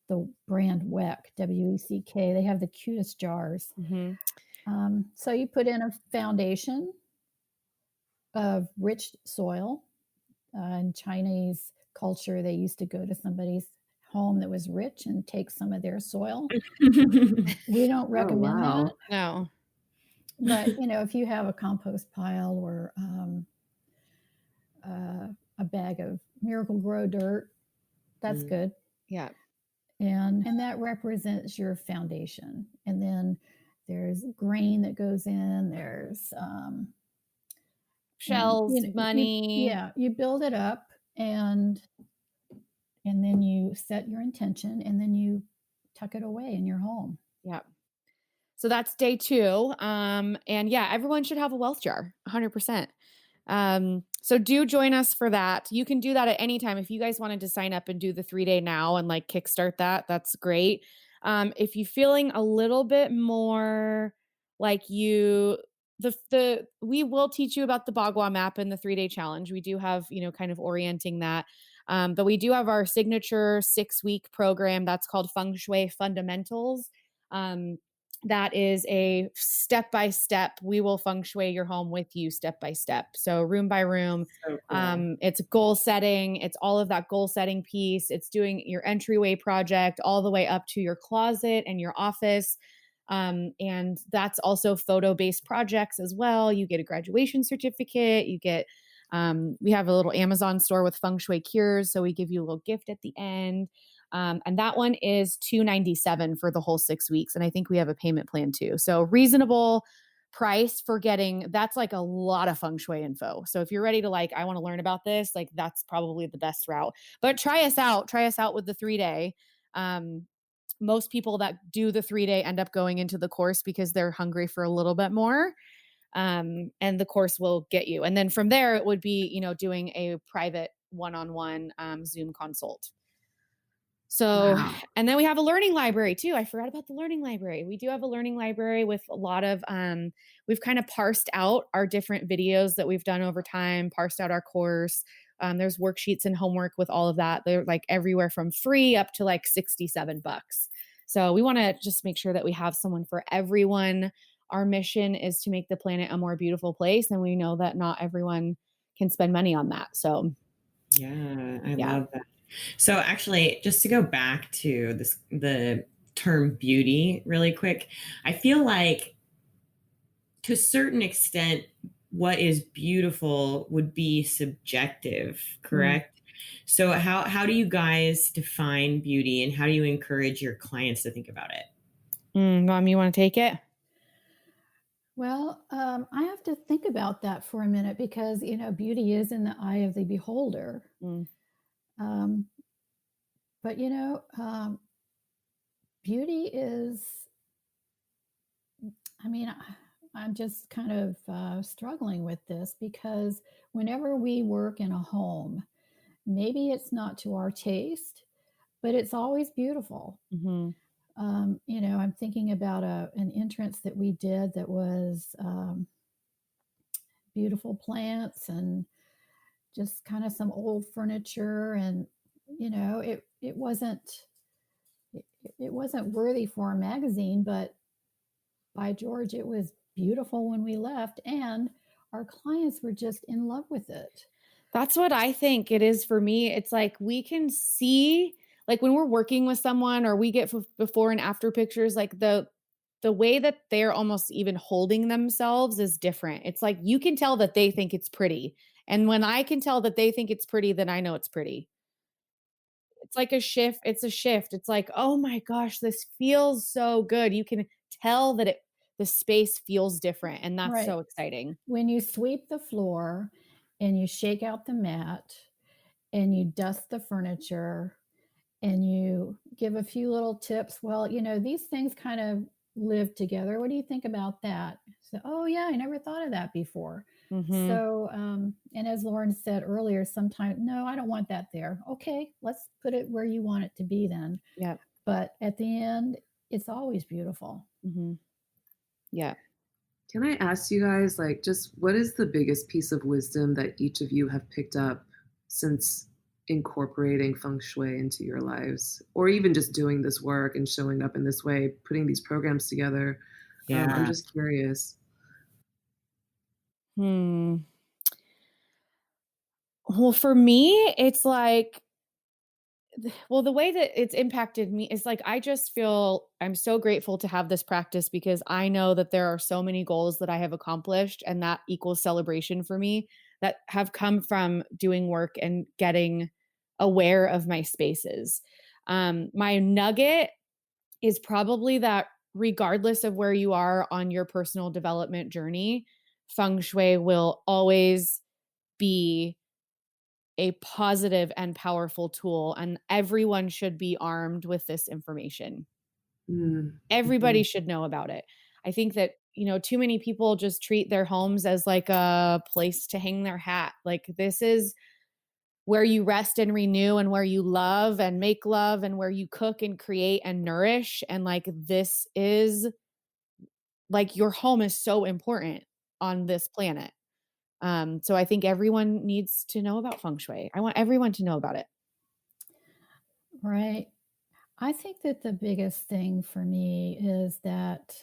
the brand Weck, W-E-C-K. They have the cutest jars. Mm-hmm. So you put in a foundation of rich soil. In Chinese culture, they used to go to somebody's home that was rich and take some of their soil. We don't recommend that. No. But, you know, if you have a compost pile or a bag of Miracle Grow dirt, that's good. Yeah. And that represents your foundation. And then there's grain that goes in, there's shells, money. You build it up, and then you set your intention, and then you tuck it away in your home. Yeah. So that's day 2. And yeah, everyone should have a wealth jar, 100%. So do join us for that. You can do that at any time. If you guys wanted to sign up and do the 3-day now and like kickstart that, that's great. If you're feeling a little bit more like we will teach you about the Bagua map and the 3-day challenge. We do have, you know, kind of orienting that. But we do have our signature 6-week program that's called Feng Shui Fundamentals. That is a step-by-step. We will feng shui your home with you step-by-step. So room by room. So cool. It's goal setting. It's all of that goal setting piece. It's doing your entryway project all the way up to your closet and your office. And that's also photo-based projects as well. You get a graduation certificate. You get, we have a little Amazon store with feng shui cures. So we give you a little gift at the end. And that one is $297 for the whole 6 weeks. And I think we have a payment plan too. So reasonable price for getting, that's like a lot of feng shui info. So if you're ready to like, I want to learn about this, like that's probably the best route, but try us out with the 3-day. Most people that do the 3-day end up going into the course because they're hungry for a little bit more. And the course will get you. And then from there, it would be, you know, doing a private one-on-one Zoom consult. So, wow. And then we have a learning library too. I forgot about the learning library. We do have a learning library with a lot of, we've kind of parsed out our different videos that we've done over time, parsed out our course. There's worksheets and homework with all of that. They're like everywhere from free up to like $67. So we want to just make sure that we have someone for everyone. Our mission is to make the planet a more beautiful place. And we know that not everyone can spend money on that. So yeah, I love that. So actually, just to go back to this, the term beauty really quick, I feel like to a certain extent, what is beautiful would be subjective, correct? So how do you guys define beauty, and how do you encourage your clients to think about it? Mom, you want to take it? Well, I have to think about that for a minute because, you know, beauty is in the eye of the beholder. But, you know, beauty is, I mean, I'm just kind of struggling with this because whenever we work in a home, maybe it's not to our taste, but it's always beautiful. Mm-hmm. You know, I'm thinking about an entrance that we did that was beautiful plants and just kind of some old furniture, and you know, it wasn't worthy for a magazine, but by George, it was beautiful when we left, and our clients were just in love with it. That's what I think it is for me. It's like we can see, like when we're working with someone or we get before and after pictures, like the the way that they're almost even holding themselves is different. It's like, you can tell that they think it's pretty. And when I can tell that they think it's pretty, then I know it's pretty. It's like a shift. It's a shift. It's like, oh my gosh, this feels so good. You can tell that the space feels different. And that's so exciting. When you sweep the floor and you shake out the mat and you dust the furniture and you give a few little tips, well, these things kind of live together. What do you think about that? So, oh yeah, I never thought of that before. Mm-hmm. So, and as Lauren said earlier, sometimes, no, I don't want that there. Okay, let's put it where you want it to be then. Yeah. But at the end, it's always beautiful. Mm-hmm. Yeah. Can I ask you guys, like, just what is the biggest piece of wisdom that each of you have picked up since incorporating Feng Shui into your lives, or even just doing this work and showing up in this way, putting these programs together? Yeah. I'm just curious. Well, for me, it's like, well, the way that it's impacted me is like, I just feel I'm so grateful to have this practice, because I know that there are so many goals that I have accomplished, and that equals celebration for me, that have come from doing work and getting aware of my spaces. My nugget is probably that regardless of where you are on your personal development journey, Feng Shui will always be a positive and powerful tool, and everyone should be armed with this information. Everybody should know about it. I think that, too many people just treat their homes as like a place to hang their hat. Like, this is where you rest and renew, and where you love and make love, and where you cook and create and nourish. And like, this is like, your home is so important on this planet. So I think everyone needs to know about Feng Shui. I want everyone to know about it. Right. I think that the biggest thing for me is that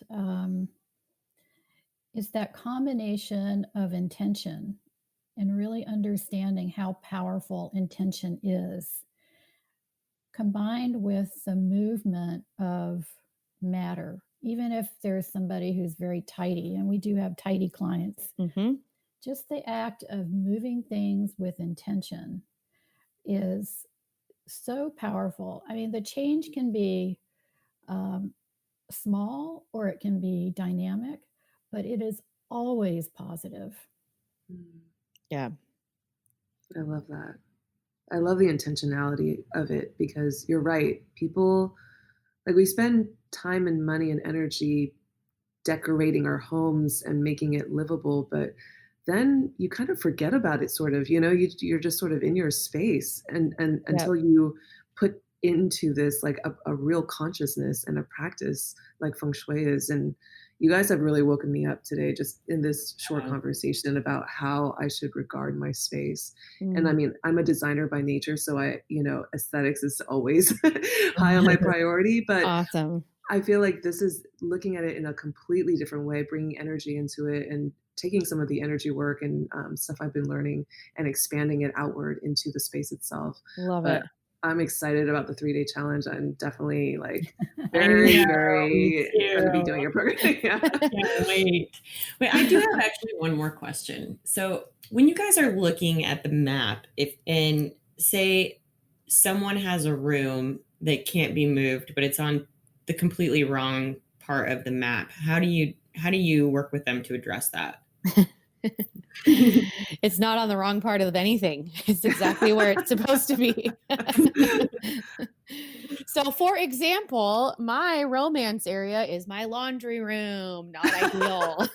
combination of intention and really understanding how powerful intention is, combined with the movement of matter. Even if there's somebody who's very tidy, and we do have tidy clients, just the act of moving things with intention is so powerful. I mean, the change can be small or it can be dynamic, but it is always positive. Yeah. I love that. I love the intentionality of it, because you're right. People, like, we spend time and money and energy decorating our homes and making it livable, but then you kind of forget about it, sort of, you're just sort of in your space, and until you put into this like a real consciousness and a practice like Feng Shui is. And you guys have really woken me up today, just in this short conversation, about how I should regard my space. And I mean, I'm a designer by nature, so aesthetics is always high on my priority, but awesome. I feel like this is looking at it in a completely different way, bringing energy into it, and taking some of the energy work and stuff I've been learning and expanding it outward into the space itself. Love it. I'm excited about the 3-day challenge. I'm definitely like very going to be doing your program. Wait, I do have actually one more question. So when you guys are looking at the map, and say someone has a room that can't be moved, but it's on the completely wrong part of the map, how do you work with them to address that? It's not on the wrong part of anything. It's exactly where it's supposed to be. So, for example, my romance area is my laundry room. Not ideal.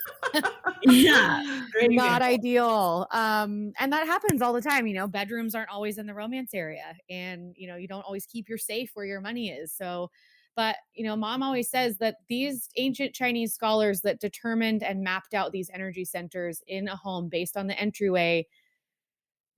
Yeah, not ideal. And that happens all the time. Bedrooms aren't always in the romance area, and you don't always keep your safe where your money is. So, but Mom always says that these ancient Chinese scholars that determined and mapped out these energy centers in a home based on the entryway,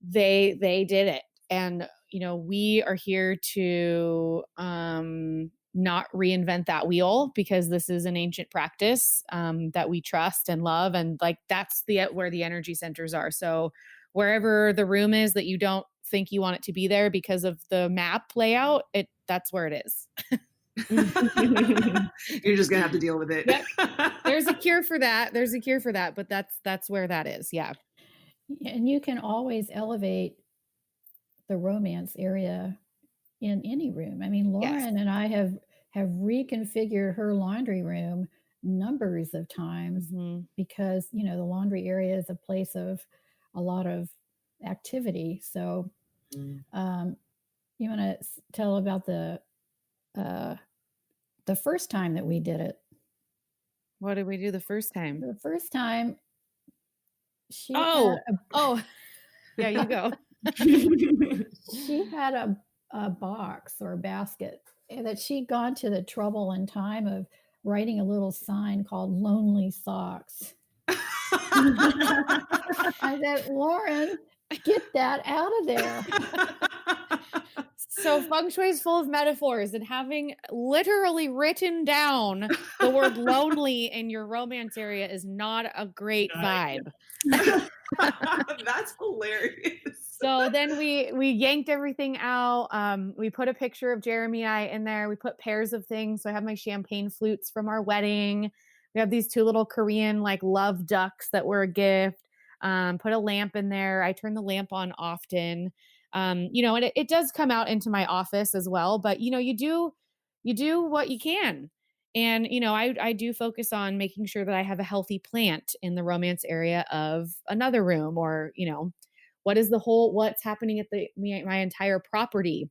they did it. And we are here to not reinvent that wheel, because this is an ancient practice that we trust and love, and like, that's where the energy centers are. So wherever the room is that you don't think you want it to be there because of the map layout, that's where it is. You're just gonna have to deal with it. Yep. There's a cure for that. But that's where that is. Yeah. And you can always elevate the romance area in any room. I mean, Lauren and I have reconfigured her laundry room numbers of times because, you know, the laundry area is a place of a lot of activity. So you want to tell about the first time that we did it? What did we do the first time? The first time she yeah, you go. She had a box or a basket that she'd gone to the trouble and time of writing a little sign called Lonely Socks. I said, Lauren, get that out of there. So Feng Shui is full of metaphors, and having literally written down the word lonely in your romance area is not a great vibe. That's hilarious. So then we yanked everything out. We put a picture of Jeremy in there. We put pairs of things. So I have my champagne flutes from our wedding. We have these 2 little Korean like love ducks that were a gift. Put a lamp in there. I turn the lamp on often. You know, and it does come out into my office as well, but you know, you do what you can. And, you know, I do focus on making sure that I have a healthy plant in the romance area of another room, or, you know, what's happening at my entire property.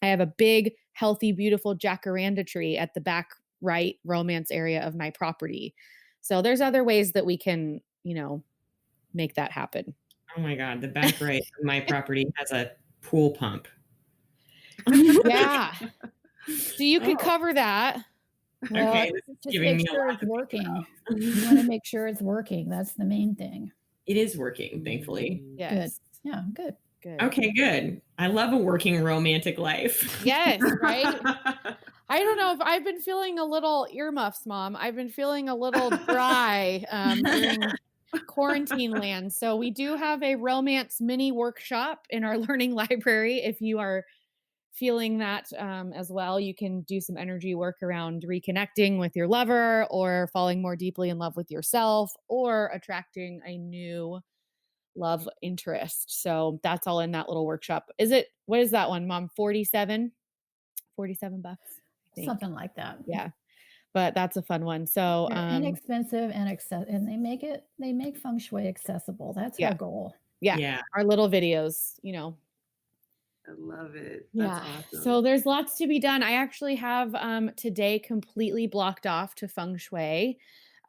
I have a big, healthy, beautiful jacaranda tree at the back right romance area of my property. So there's other ways that we can, you know, make that happen. Oh my God. The back right of my property has a pool pump. Yeah. So you could cover that. Well, okay. just make sure it's working. You want to make sure it's working. That's the main thing. It is working, thankfully. Yes. Good. Yeah, good. Good. Okay, good. I love a working romantic life. Yes, right? I don't know if I've been feeling a little earmuffs, Mom. I've been feeling a little dry during quarantine land. So we do have a romance mini workshop in our learning library. If you are feeling that as well, you can do some energy work around reconnecting with your lover, or falling more deeply in love with yourself, or attracting a new love interest. So that's all in that little workshop. What is that one, Mom? $47 bucks, I think. Something like that. Yeah. But that's a fun one. So inexpensive and they make Feng Shui accessible. That's our goal. Yeah. Our little videos, you know. I love it. That's awesome. So there's lots to be done. I actually have today completely blocked off to Feng Shui.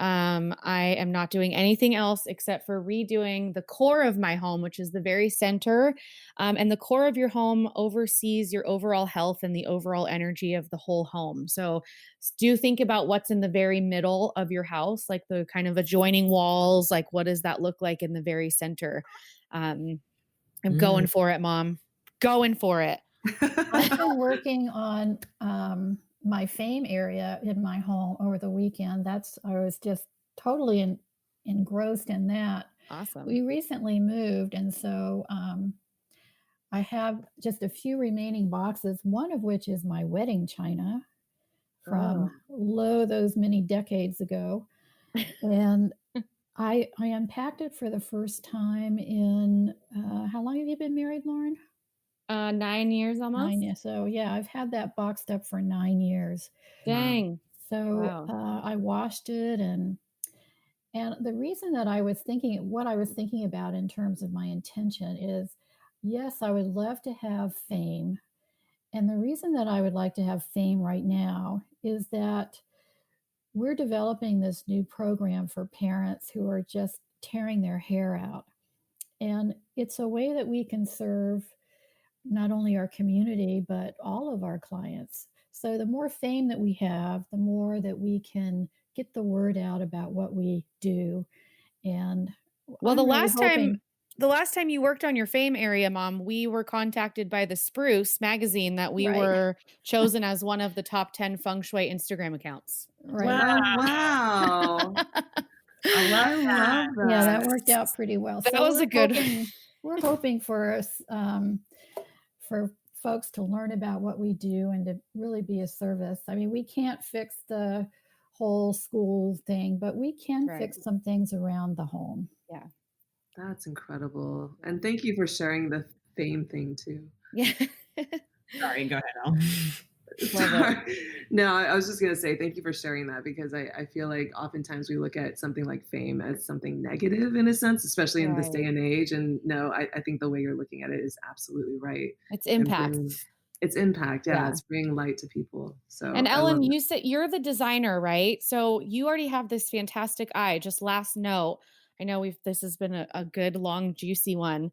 I am not doing anything else except for redoing the core of my home, which is the very center. And the core of your home oversees your overall health and the overall energy of the whole home. So do think about what's in the very middle of your house, like the kind of adjoining walls. Like, what does that look like in the very center? I'm going for it, Mom. Going for it. I've been working on my fame area in my home over the weekend. I was just totally engrossed in that. Awesome. We recently moved, and so I have just a few remaining boxes, one of which is my wedding china from those many decades ago. And I unpacked it for the first time in, how long have you been married, Lauren? 9 years almost. 9 years. So yeah, I've had that boxed up for 9 years. Dang. So I washed it, and the reason that what I was thinking about in terms of my intention is, yes, I would love to have fame. And the reason that I would like to have fame right now is that we're developing this new program for parents who are just tearing their hair out. And it's a way that we can serve not only our community, but all of our clients. So the more fame that we have, the more that we can get the word out about what we do. And well, the last time you worked on your fame area, Mom, we were contacted by the Spruce magazine that we were chosen as one of the top 10 Feng Shui Instagram accounts. Right. Wow. I love that. Yeah, that worked out pretty well. That was a good. We're hoping for folks to learn about what we do and to really be a service. I mean, we can't fix the whole school thing, but we can fix some things around the home. Yeah. That's incredible. And thank you for sharing the fame thing too. Yeah. Sorry, go ahead, Elle. No, I was just going to say thank you for sharing that, because I feel like oftentimes we look at something like fame as something negative in a sense, especially in this day and age. And no, I think the way you're looking at it is absolutely right. It's impact. It's impact. Yeah, it's bringing light to people. So, and Ellen, you said you're the designer, right? So you already have this fantastic eye. Just last note, I know this has been a good, long, juicy one.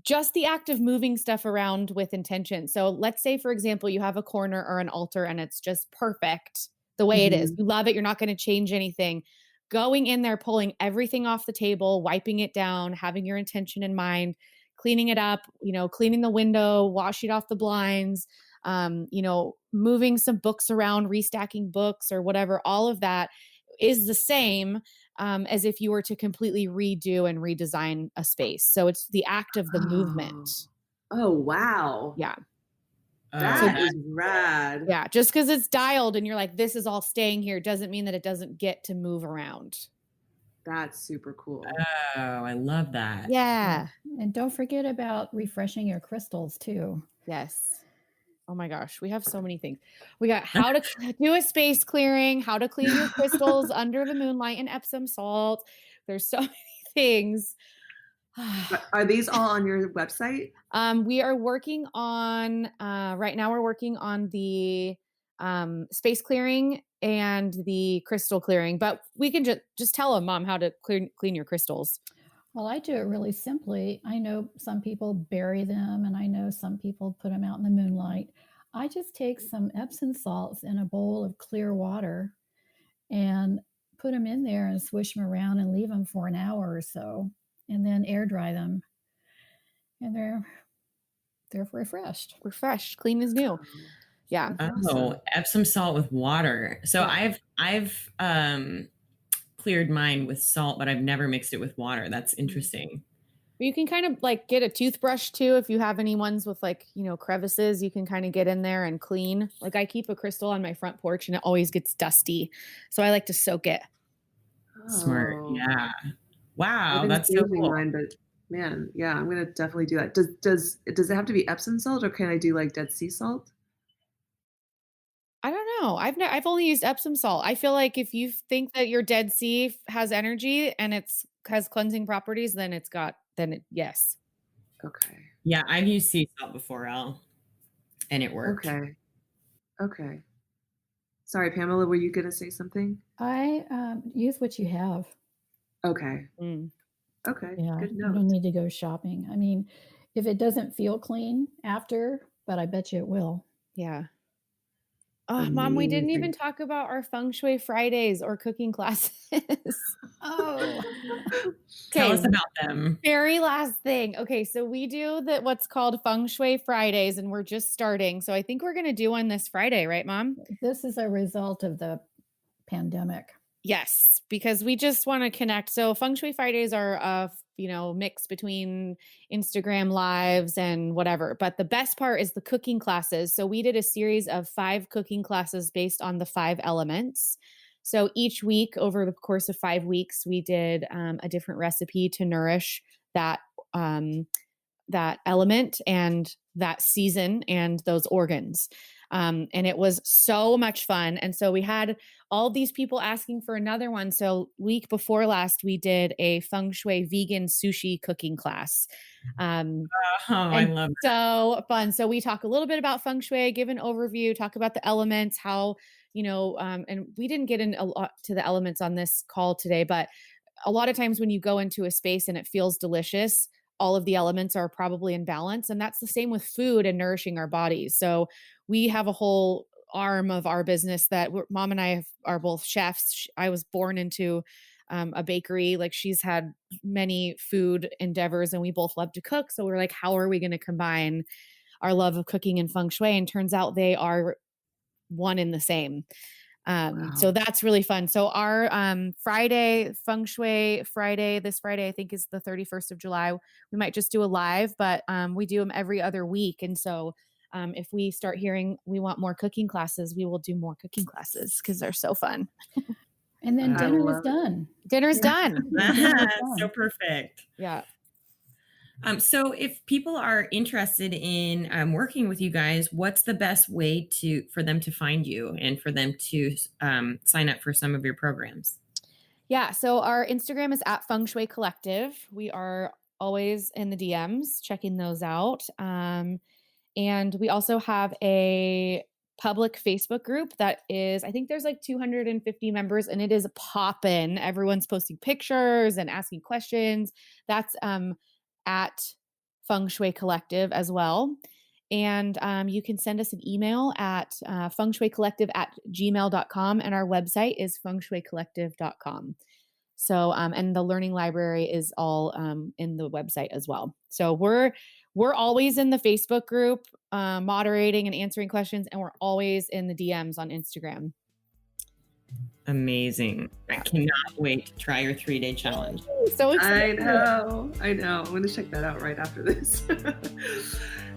Just the act of moving stuff around with intention. So let's say, for example, you have a corner or an altar and it's just perfect the way it is. You love it. You're not going to change anything. Going in there, pulling everything off the table, wiping it down, having your intention in mind, cleaning it up, cleaning the window, washing off the blinds, moving some books around, restacking books or whatever. All of that is the same as if you were to completely redo and redesign a space. So it's the act of the movement. Oh, wow. Yeah. That is rad. Yeah. Just because it's dialed and you're like, this is all staying here doesn't mean that it doesn't get to move around. That's super cool. Oh, I love that. Yeah. And don't forget about refreshing your crystals too. Yes. Oh my gosh, we have so many things. We got how to do a space clearing, how to clean your crystals under the moonlight and Epsom salt. There's so many things. Are these all on your website? We are working on, right now we're working on the space clearing and the crystal clearing, but we can just tell them, Mom, how to clean your crystals. Well, I do it really simply. I know some people bury them, and I know some people put them out in the moonlight. I just take some Epsom salts in a bowl of clear water and put them in there and swish them around and leave them for an hour or so, and then air dry them. And they're refreshed. Refreshed, clean as new. Yeah. Oh, Epsom salt with water. So I've cleared mine with salt, but I've never mixed it with water. That's interesting. You can kind of like get a toothbrush too. If you have any ones with crevices, you can kind of get in there and clean. Like I keep a crystal on my front porch and it always gets dusty. So I like to soak it. Smart. Yeah. Wow. That's so cool. Mine, but man, yeah, I'm going to definitely do that. Does it have to be Epsom salt, or can I do like Dead Sea salt? I don't know. I've only used Epsom salt. I feel like if you think that your Dead Sea has energy and has cleansing properties, then yes. Okay. Yeah, I've used sea salt before, Elle, and it worked. Okay. Sorry, Pamela, were you going to say something? I use what you have. Okay. Okay. Yeah, good you note. don't need to go shopping. I mean, if it doesn't feel clean after, but I bet you it will. Yeah. Oh, Mom, we didn't even talk about our Feng Shui Fridays or cooking classes. Oh. Tell us about them. Very last thing. Okay, so we do what's called Feng Shui Fridays, and we're just starting. So I think we're going to do one this Friday, right, Mom? This is a result of the pandemic. Yes, because we just want to connect. So Feng Shui Fridays are a mix between Instagram lives and whatever. But the best part is the cooking classes. So we did a series of 5 cooking classes based on the 5 elements. So each week, over the course of 5 weeks, we did a different recipe to nourish that element and that season and those organs. And it was so much fun. And so we had all these people asking for another one. So week before last, we did a Feng Shui vegan sushi cooking class. I love that. So fun. So we talk a little bit about Feng Shui, give an overview, talk about the elements, how, and we didn't get in a lot to the elements on this call today, but a lot of times when you go into a space and it feels delicious, all of the elements are probably in balance. And that's the same with food and nourishing our bodies. So we have a whole arm of our business that Mom and I are both chefs. I was born into a bakery. Like she's had many food endeavors and we both love to cook. So we're like, how are we going to combine our love of cooking and Feng Shui? And turns out they are one in the same. So that's really fun. So our Friday, Feng Shui Friday, this Friday, I think is the 31st of July. We might just do a live, but we do them every other week. And so if we start hearing we want more cooking classes, we will do more cooking classes because they're so fun. And then dinner is done. Dinner's done. So perfect. Yeah. So if people are interested in working with you guys, what's the best way for them to find you and for them to sign up for some of your programs? Yeah. So our Instagram is at Feng Shui Collective. We are always in the DMs, checking those out. And we also have a public Facebook group that is, I think there's like 250 members, and it is poppin'. Everyone's posting pictures and asking questions. That's at Feng Shui Collective as well. And you can send us an email at fengshuicollective@gmail.com. And our website is fengshuicollective.com. So, and the learning library is all in the website as well. So we're always in the Facebook group, moderating and answering questions. And we're always in the DMs on Instagram. Amazing. I cannot wait to try your 3-day challenge. So excited. I know. I'm going to check that out right after this.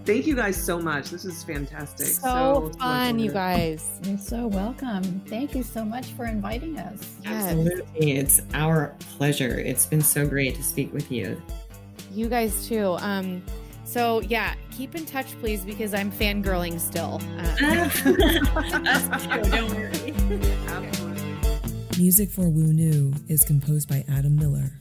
Thank you guys so much. This is fantastic. So fun, you guys. You're so welcome. Thank you so much for inviting us. Yes. Absolutely. It's our pleasure. It's been so great to speak with you. You guys too. So yeah, keep in touch, please, because I'm fangirling still. Us too, don't worry. Absolutely. Music for Woo New is composed by Adam Miller.